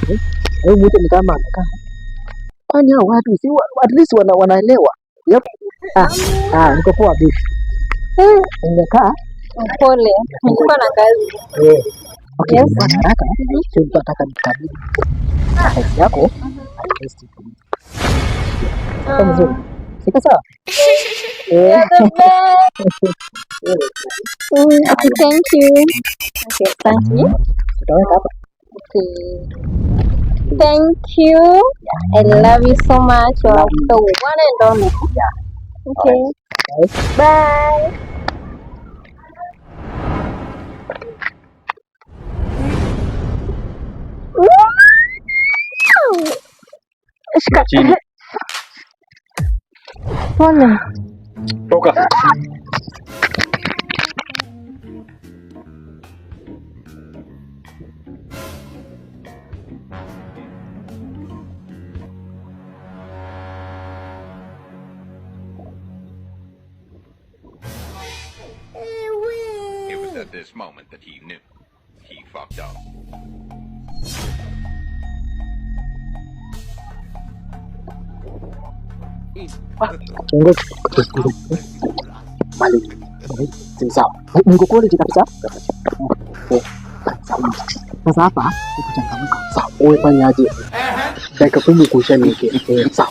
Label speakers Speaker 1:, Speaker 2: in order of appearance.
Speaker 1: Hebu mwite ni kama amekaa. Kwani hao watu si at least wanaelewa. Yep. Niko poa bibi. Nimekaa.
Speaker 2: Pole. Nilikuwa na kazi.
Speaker 1: Okay, yes. Haraka. Sio nataka nikabidi. Kazi yako. Kama mzuri. Sika sawa?
Speaker 2: Yeah. Okay, thank you. Okay, thank you.
Speaker 1: Utaweka hapa.
Speaker 2: Okay. Thank you. I love you so much. You're the one and only. Yeah. Okay.
Speaker 1: Right.
Speaker 2: Bye.
Speaker 3: Chini.
Speaker 2: Pole.
Speaker 3: Toka.
Speaker 4: It was at this moment that he knew he fucked up.
Speaker 1: Sawa. Niko quality kabisa. Sasa hapa kuchangamka. Sawa. Wewe fanya aje? Dakika 10 kuisha niweke. Sawa.